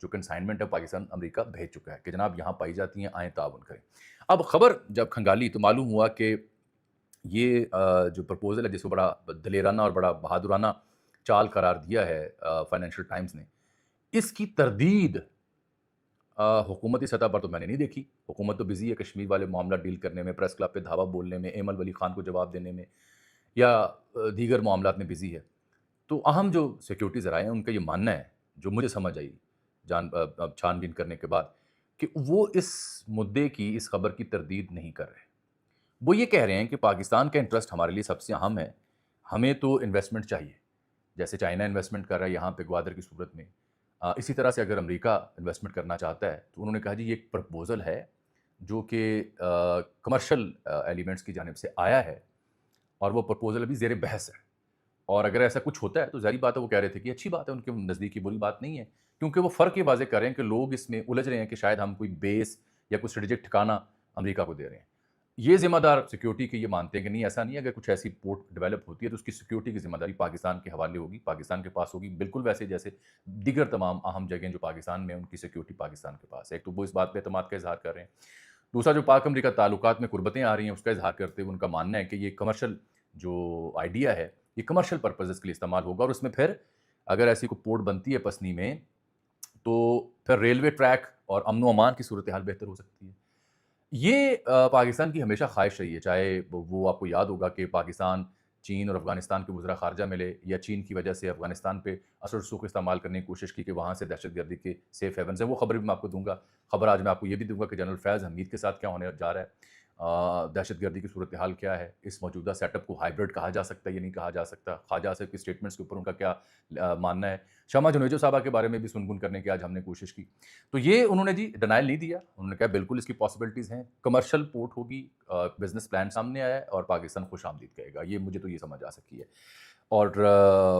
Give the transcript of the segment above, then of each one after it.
جو کنسائنمنٹ ہے پاکستان امریکہ بھیج چکا ہے کہ جناب یہاں پائی جاتی ہیں، آئیں تعاون کریں۔ اب خبر جب کھنگالی تو معلوم ہوا کہ یہ جو پرپوزل ہے جس کو بڑا دلیرانہ اور بڑا بہادرانہ چال قرار دیا ہے فائنینشیل ٹائمز نے، اس کی تردید حکومتی سطح پر تو میں نے نہیں دیکھی۔ حکومت تو بزی ہے کشمیر والے معاملہ ڈیل کرنے میں، پریس کلب پہ دھاوا بولنے میں، ایمل ولی خان کو جواب دینے میں، یا دیگر معاملات میں بزی ہے۔ تو اہم جو سیکیورٹی ذرائع ہیں ان کا یہ ماننا ہے، جو مجھے سمجھ آئی چھان بین کرنے کے بعد، کہ وہ اس مدعے کی، اس خبر کی تردید نہیں کر رہے۔ وہ یہ کہہ رہے ہیں کہ پاکستان کا انٹرسٹ ہمارے لیے سب سے اہم ہے، ہمیں تو انویسٹمنٹ چاہیے، جیسے چائنا انویسٹمنٹ کر رہا ہے یہاں پہ گوادر کی صورت میں، اسی طرح سے اگر امریکہ انویسٹمنٹ کرنا چاہتا ہے تو انہوں نے کہا جی یہ ایک پرپوزل ہے جو کہ کمرشل ایلیمنٹس کی جانب سے آیا ہے، اور وہ پرپوزل ابھی زیر بحث ہے، اور اگر ایسا کچھ ہوتا ہے تو ظاہری بات ہے وہ کہہ رہے تھے کہ اچھی بات ہے، ان کے نزدیک یہ بری بات نہیں ہے، کیونکہ وہ فرق یہ واضح کر رہے ہیں کہ لوگ اس میں الجھ رہے ہیں کہ شاید ہم کوئی بیس یا کوئی اسٹریٹجک ٹھکانہ امریکہ کو دے رہے ہیں۔ یہ ذمہ دار سیکیورٹی کے یہ مانتے ہیں کہ نہیں ایسا نہیں ہے، اگر کچھ ایسی پورٹ ڈیولپ ہوتی ہے تو اس کی سیکیورٹی کی ذمہ داری پاکستان کے حوالے ہوگی، پاکستان کے پاس ہوگی، بالکل ویسے جیسے دیگر تمام اہم جگہیں جو پاکستان میں ہیں ان کی سیکیورٹی پاکستان کے پاس ہے۔ ایک تو وہ اس بات پہ اعتماد کا اظہار کر رہے ہیں، دوسرا جو پاک امریکہ تعلقات میں قربتیں آ رہی ہیں اس کا اظہار کرتے ہوئے ان کا ماننا ہے کہ یہ کمرشل جو آئیڈیا ہے یہ کمرشل پرپزز کے لیے استعمال ہوگا، اور اس میں پھر اگر ایسی کوئی پورٹ بنتی ہے پسنی میں تو پھر ریلوے ٹریک اور امن و امان کی صورتحال بہتر ہو سکتی ہے۔ یہ پاکستان کی ہمیشہ خواہش رہی ہے، چاہے وہ آپ کو یاد ہوگا کہ پاکستان چین اور افغانستان کے وزراء خارجہ ملے، یا چین کی وجہ سے افغانستان پہ اثر رسوخ استعمال کرنے کی کوشش کی کہ وہاں سے دہشت گردی کے سیف ہیونز ہیں، وہ خبر بھی میں آپ کو دوں گا۔ خبر آج میں آپ کو یہ بھی دوں گا کہ جنرل فیض حمید کے ساتھ کیا ہونے جا رہا ہے، دہشت گردی کی صورتحال کیا ہے، اس موجودہ سیٹ اپ کو ہائیبرڈ کہا جا سکتا ہے یا نہیں کہا جا سکتا، خواجہ آصف کی اسٹیٹمنٹس کے اوپر ان کا کیا ماننا ہے، شمع جنیجو صاحبہ کے بارے میں بھی سن گن کرنے کی آج ہم نے کوشش کی۔ تو یہ انہوں نے جی ڈینائل نہیں دیا، انہوں نے کہا بالکل اس کی پاسبلٹیز ہیں، کمرشل پورٹ ہوگی، بزنس پلان سامنے آیا ہے اور پاکستان خوش آمدید کہے گا، یہ مجھے تو یہ سمجھ آ سکی ہے۔ اور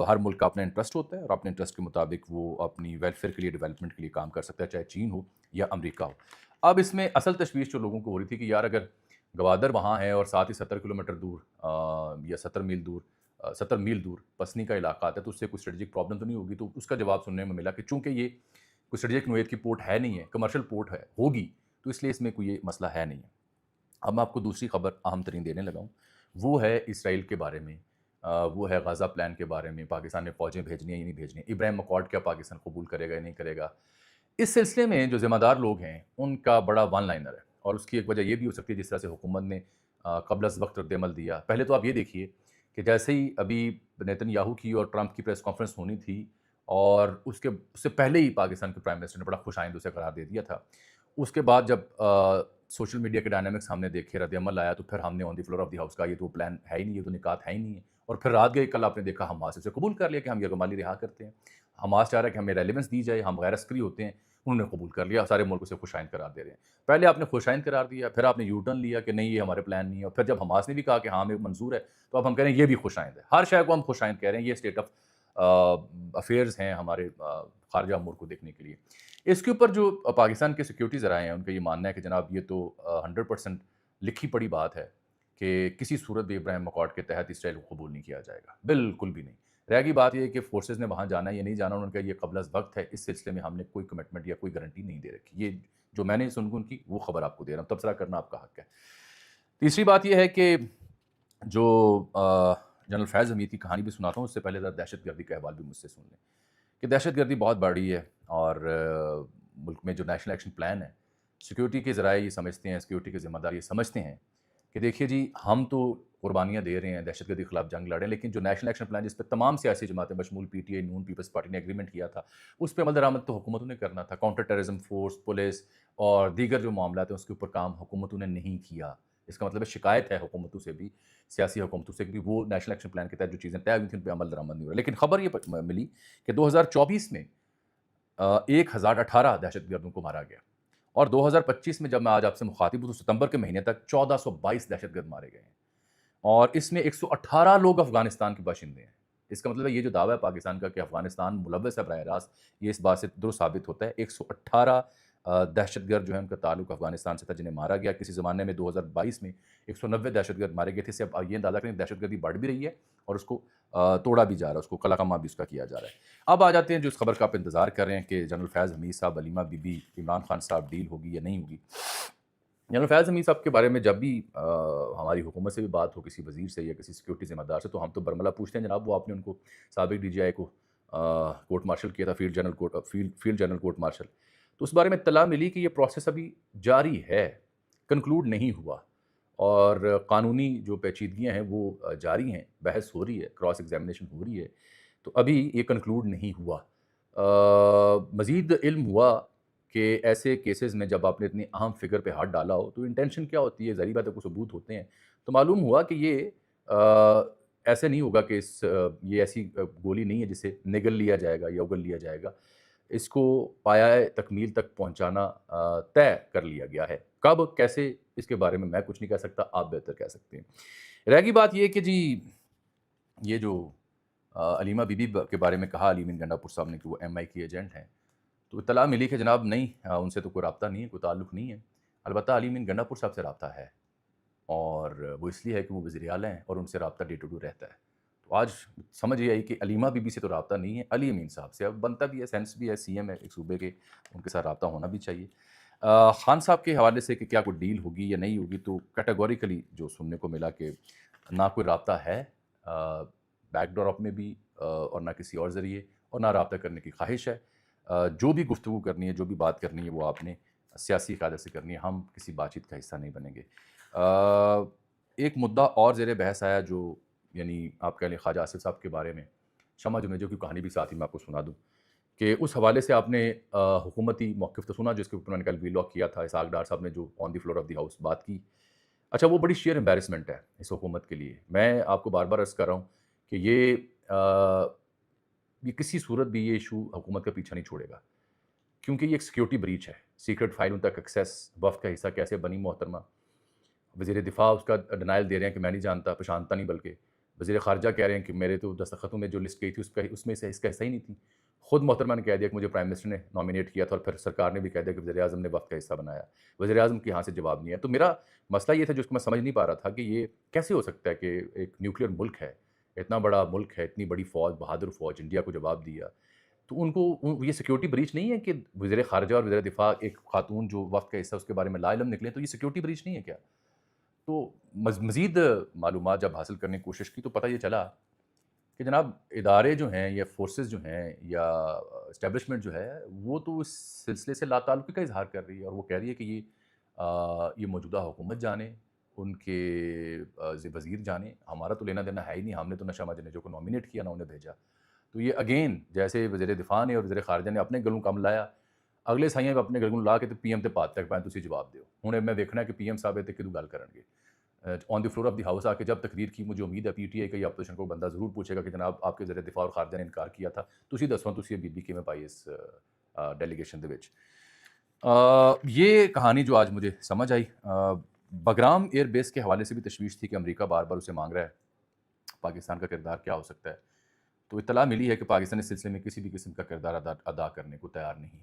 ہر ملک کا اپنا انٹرسٹ ہوتا ہے اور اپنے انٹرسٹ کے مطابق وہ اپنی ویلفیئر کے لیے، ڈیولپمنٹ کے لیے کام کر سکتا ہے، چاہے چین ہو یا امریکہ ہو۔ اب اس میں اصل تشویش جو لوگوں کو ہو رہی تھی کہ یار اگر گوادر وہاں ہے اور ساتھ ہی 70 کلومیٹر دور یا 70 میل دور پسنی کا علاقہ آتا ہے تو اس سے کوئی اسٹریٹجک پرابلم تو نہیں ہوگی، تو اس کا جواب سننے میں ملا کہ چونکہ یہ کوئی اسٹریٹجک نوعیت کی پورٹ ہے نہیں ہے، کمرشل پورٹ ہے ہوگی، تو اس لیے اس میں کوئی یہ مسئلہ ہے نہیں ہے۔ اب میں آپ کو دوسری خبر اہم ترین دینے لگا ہوں، وہ ہے اسرائیل کے بارے میں، وہ ہے غزہ پلان کے بارے میں، پاکستان نے فوجیں بھیجنی ہیں یا نہیں بھیجنی، ابراہیم اکارڈ کیا پاکستان قبول کرے گا یا نہیں کرے گا۔ اس سلسلے میں جو ذمہ دار لوگ ہیں ان کا بڑا ون لائنر ہے، اور اس کی ایک وجہ یہ بھی ہو سکتی ہے جس طرح سے حکومت نے قبل از وقت رد عمل دیا۔ پہلے تو آپ یہ دیکھیے کہ جیسے ہی ابھی نیتن یاہو کی اور ٹرمپ کی پریس کانفرنس ہونی تھی، اور اس سے پہلے ہی پاکستان کے پرائم منسٹر نے بڑا خوش آئند اسے قرار دے دیا تھا۔ اس کے بعد جب سوشل میڈیا کے ڈائنامکس ہم نے دیکھے، رد عمل آیا، تو پھر ہم نے آن دی فلور آف دی ہاؤس کا یہ تو پلان ہے ہی نہیں، یہ تو نکات ہے ہی نہیں ہے، اور پھر رات گئے کل آپ نے دیکھا حماس اسے قبول کر لیا کہ ہم یرغمالی رہا کرتے ہیں، حماس چاہ رہا ہے کہ ہمیں ریلیونس دی جائے، ہم غیر عسکری ہوتے ہیں، انہوں نے قبول کر لیا، سارے ملک اسے خوش آئند قرار دے رہے ہیں۔ پہلے آپ نے خوش آئند قرار دیا، پھر آپ نے یو ٹرن لیا کہ نہیں یہ ہمارے پلان نہیں ہے، اور پھر جب حماس نے بھی کہا کہ ہاں ہمیں منظور ہے تو اب ہم کہہ رہے ہیں یہ بھی خوش آئند ہے، ہر شے کو ہم خوش آئند کہہ رہے ہیں، یہ اسٹیٹ آف افیئرز ہیں ہمارے خارجہ امور کو دیکھنے کے لیے۔ اس کے اوپر جو پاکستان کے سیکیورٹی ذرائع ہیں ان کا یہ ماننا ہے کہ جناب یہ تو 100% لکھی پڑی بات ہے کہ کسی صورت بھی ابراہیم اکارڈ کے تحت اسرائیل کو قبول نہیں کیا جائے گا، بالکل بھی نہیں۔ رہ گئی بات یہ کہ فورسز نے وہاں جانا ہے یا نہیں جانا، انہوں نے کہا یہ قبل از وقت ہے، اس سلسلے میں ہم نے کوئی کمٹمنٹ یا کوئی گارنٹی نہیں دے رکھی، یہ جو میں نے سنگن کی وہ خبر آپ کو دے رہا ہوں، تبصرہ کرنا آپ کا حق ہے۔ تیسری بات یہ ہے کہ جو جنرل فیض حمید کی کہانی بھی سناتا ہوں، اس سے پہلے ذرا دہشت گردی کا احوال بھی مجھ سے سن لیں کہ دہشت گردی بہت بڑی ہے، اور ملک میں جو نیشنل ایکشن پلان ہے، سیکیورٹی کے ذرائع یہ سمجھتے ہیں، سیکیورٹی کے ذمہ دار یہ سمجھتے ہیں کہ دیکھیے جی ہم تو قربانیاں دے رہے ہیں، دہشت گردی کے خلاف جنگ لڑ رہے ہیں، لیکن جو نیشنل ایکشن پلان جس پہ تمام سیاسی جماعتیں بشمول پی ٹی آئی، نون، پیپلز پارٹی نے ایگریمنٹ کیا تھا، اس پہ عمل درآمد تو حکومتوں نے کرنا تھا۔ کاؤنٹر ٹیررزم فورس، پولیس اور دیگر جو معاملات ہیں اس کے اوپر کام حکومتوں نے نہیں کیا۔ اس کا مطلب ہے شکایت ہے حکومتوں سے بھی، سیاسی حکومتوں سے بھی، وہ نیشنل ایکشن پلان کے تحت جو چیزیں طے ہوئی تھیں ان پہ عمل درآمد نہیں ہو رہا۔ لیکن خبر یہ ملی کہ 2024 میں 1018 دہشت گردوں کو مارا گیا، اور 2025 میں جب میں آج آپ سے مخاطب ہوں تو ستمبر کے مہینے تک 1422 دہشت گرد مارے گئے ہیں، اور اس میں 118 لوگ افغانستان کے باشندے ہیں۔ اس کا مطلب ہے یہ جو دعویٰ ہے پاکستان کا کہ افغانستان ملوث ہے براہ راست، یہ اس بات سے درست ثابت ہوتا ہے۔ 118 دہشت گرد جو ہے ان کا تعلق افغانستان سے تھا جنہیں مارا گیا کسی زمانے میں 2022 میں 190 دہشت گرد مارے گئے تھے. اس سے اب یہ اندازہ کریں دہشت گردی بڑھ بھی رہی ہے اور اس کو توڑا بھی جا رہا ہے, اس کو کلا کما بھی اس کا کیا جا رہا ہے. اب آ جاتے ہیں جو اس خبر کا آپ انتظار کر رہے ہیں کہ جنرل فیض حمید صاحب, علیمہ بی بی, عمران خان صاحب ڈیل ہوگی یا نہیں ہوگی. جنرل فیض حمید صاحب کے بارے میں جب بھی ہماری حکومت سے بھی بات ہو, کسی وزیر سے یا کسی سیکورٹی ذمہ دار سے, تو ہم تو برملا پوچھتے ہیں جناب وہ آپ نے ان کو سابق ڈی جی آئی کو کورٹ مارشل کیا تھا, فیلڈ جنرل کورٹ مارشل. تو اس بارے میں اطلاع ملی کہ یہ پروسیس ابھی جاری ہے, کنکلوڈ نہیں ہوا, اور قانونی جو پیچیدگیاں ہیں وہ جاری ہیں, بحث ہو رہی ہے, کراس ایگزامینیشن ہو رہی ہے, تو ابھی یہ کنکلوڈ نہیں ہوا. مزید علم ہوا کہ ایسے کیسز میں جب آپ نے اتنی اہم فگر پہ ہاتھ ڈالا ہو تو انٹینشن کیا ہوتی ہے, ظاہری بات ہے کوئی ثبوت ہوتے ہیں. تو معلوم ہوا کہ یہ ایسے نہیں ہوگا کہ یہ ایسی گولی نہیں ہے جسے نگل لیا جائے گا یا اگل لیا جائے گا, اس کو پایہ تکمیل تک پہنچانا طے کر لیا گیا ہے. کب کیسے اس کے بارے میں کچھ نہیں کہہ سکتا, آپ بہتر کہہ سکتے ہیں. رہ گئی بات یہ کہ جی یہ جو علیمہ بی بی کے بارے میں کہا علی امین گنڈا پور صاحب نے کہ وہ ایم آئی کی ایجنٹ ہیں, تو اطلاع ملی کہ جناب نہیں, ان سے تو کوئی رابطہ نہیں ہے, کوئی تعلق نہیں ہے. البتہ علی امین گنڈا پور صاحب سے رابطہ ہے, اور وہ اس لیے ہے کہ وہ وزیر اعلیٰ ہیں اور ان سے رابطہ ڈے ٹو ڈے رہتا ہے. تو آج سمجھ یہ آئی کہ علیمہ بی بی سے تو رابطہ نہیں ہے, علی امین صاحب سے. اب بنتا بھی ہے, سینس بھی ہے, سی ایم ہے ایک صوبے کے, ان کے ساتھ رابطہ ہونا بھی چاہیے. خان صاحب کے حوالے سے کہ کیا کوئی ڈیل ہوگی یا نہیں ہوگی, تو کیٹیگوریکلی جو سننے کو ملا کہ نہ کوئی رابطہ ہے بیک ڈور میں بھی, اور نہ کسی اور ذریعے, اور نہ رابطہ کرنے کی خواہش ہے. جو بھی گفتگو کرنی ہے, جو بھی بات کرنی ہے, وہ آپ نے سیاسی قیادت سے کرنی ہے, ہم کسی بات چیت کا حصہ نہیں بنیں گے. ایک مدعا اور زیر بحث آیا جو یعنی آپ کہہ لیں خواجہ آصف صاحب کے بارے میں, شمع جنیجو کی کہانی بھی ساتھ ہی میں آپ کو سنا دوں کہ اس حوالے سے آپ نے حکومتی موقف تو سنا جس کے اوپر انہوں نے کل ویلاگ کیا تھا, اسحاق ڈار صاحب نے جو آن دی فلور آف دی ہاؤس بات کی. اچھا وہ بڑی شیئر امبیرسمنٹ ہے اس حکومت کے لیے. میں آپ کو بار بار عرض کر رہا ہوں کہ یہ کسی صورت بھی یہ ایشو حکومت کا پیچھا نہیں چھوڑے گا, کیونکہ یہ ایک سیکیورٹی بریچ ہے. سیکرٹ فائلوں تک ایکسیس وفد کا حصہ کیسے بنی محترمہ, وزیر دفاع اس کا ڈینائل دے رہے ہیں کہ میں نہیں جانتا, پہچانتا نہیں, بلکہ وزیر خارجہ کہہ رہے ہیں کہ میرے تو دستخطوں میں جو لسٹ گئی تھی اس میں سے اس کا حصہ ہی نہیں تھی. خود محترمہ نے کہہ دیا کہ مجھے پرائم منسٹر نے نامینیٹ کیا تھا, اور پھر سرکار نے بھی کہہ دیا کہ وزیر اعظم نے وفد کا حصہ بنایا. وزیر اعظم کے یہاں سے جواب نہیں ہے. تو میرا مسئلہ یہ تھا جس کو میں سمجھ نہیں پا رہا تھا کہ یہ کیسے ہو سکتا ہے کہ ایک نیوکلیئر ملک ہے, اتنا بڑا ملک ہے, اتنی بڑی فوج, بہادر فوج, انڈیا کو جواب دیا, تو ان کو یہ سیکیورٹی بریچ نہیں ہے کہ وزیر خارجہ اور وزیر دفاع ایک خاتون جو وفد کا حصہ اس کے بارے میں لا علم نکلیں, تو یہ سیکیورٹی بریچ نہیں ہے کیا؟ تو مزید معلومات جب حاصل کرنے کی کوشش کی تو پتہ یہ چلا کہ جناب ادارے جو ہیں یا فورسز جو ہیں یا اسٹیبلشمنٹ جو ہے وہ تو اس سلسلے سے لا تعلقی کا اظہار کر رہی ہے, اور وہ کہہ رہی ہے کہ یہ موجودہ حکومت جانے, ان کے وزیر جانے, ہمارا تو لینا دینا ہے ہی نہیں, ہم نے تو شمع جنیجو کو نامینیٹ کیا, نہ انہیں بھیجا. تو یہ اگین جیسے وزیر دفاع نے اور وزیر خارجہ نے اپنے گلوں کم لایا, اگلے سائیاں اپنے گلوں لا کے تو پی ایم تے پات تک پائیں تسی جواب دیو. ہوں میں دیکھنا ہے کہ پی ایم صاحب تے کدو گل کرن گے آن دی فلور آف دی ہاؤس آ کے جب تقریر کی. مجھے امید ہے پی ٹی آئی کا یا اپوزیشن کو بندہ ضرور پوچھے گا کہ جناب آپ کے وزیر دفاع اور خارجہ نے انکار کیا تھا, تسی دسو تسی بی بی کیویں پائی اس ڈیلیگیشن دے وچ. یہ کہانی جو آج مجھے سمجھ آئی. بگرام ایئر بیس کے حوالے سے بھی تشویش تھی کہ امریکہ بار بار اسے مانگ رہا ہے, پاکستان کا کردار کیا ہو سکتا ہے. تو اطلاع ملی ہے کہ پاکستان اس سلسلے میں کسی بھی قسم کا کردار ادا کرنے کو تیار نہیں ہے.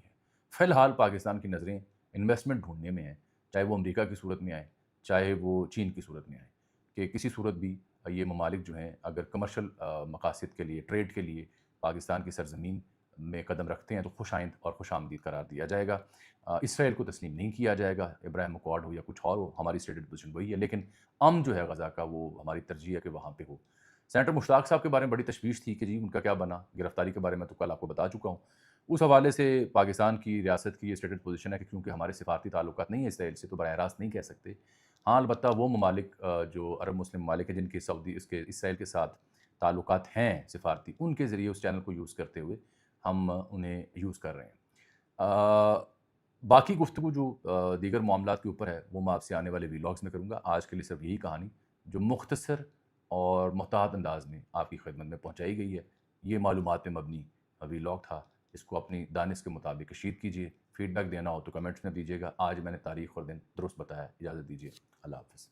فی الحال پاکستان کی نظریں انویسٹمنٹ ڈھونڈنے میں ہیں, چاہے وہ امریکہ کی صورت میں آئے, چاہے وہ چین کی صورت میں آئے, کہ کسی صورت بھی یہ ممالک جو ہیں اگر کمرشل مقاصد کے لیے, ٹریڈ کے لیے پاکستان کی سرزمین میں قدم رکھتے ہیں تو خوش آئند اور خوش آمدید قرار دیا جائے گا. اسرائیل کو تسلیم نہیں کیا جائے گا, ابراہیم اکارڈ ہو یا کچھ اور ہو, ہماری اسٹیٹڈ پوزیشن وہی ہے, لیکن جو ہے غزہ کا وہ ہماری ترجیح ہے کہ وہاں پہ ہو. سینیٹر مشتاق صاحب کے بارے میں بڑی تشویش تھی کہ جی ان کا کیا بنا, گرفتاری کے بارے میں تو کل آپ کو بتا چکا ہوں. اس حوالے سے پاکستان کی ریاست کی یہ اسٹیٹڈ پوزیشن ہے کہ کیونکہ ہمارے سفارتی تعلقات نہیں ہیں اسرائیل سے, تو براہ راست نہیں کہہ سکتے. ہاں البتہ وہ ممالک جو عرب مسلم ممالک ہیں جن کے اسرائیل کے ساتھ تعلقات ہیں سفارتی, ان کے ذریعے اس چینل کو یوز کرتے ہوئے ہم انہیں یوز کر رہے ہیں. باقی گفتگو جو دیگر معاملات کے اوپر ہے وہ میں آپ سے آنے والے ویلاگز میں کروں گا. آج کے لیے صرف یہی کہانی جو مختصر اور محتاط انداز میں آپ کی خدمت میں پہنچائی گئی ہے. یہ معلومات پہ مبنی ویلاگ تھا, اس کو اپنی دانش کے مطابق کشید کیجیے. فیڈ بیک دینا ہو تو کمنٹس میں دیجیے گا. آج میں نے تاریخ اور دن درست بتایا. اجازت دیجیے, اللہ حافظ.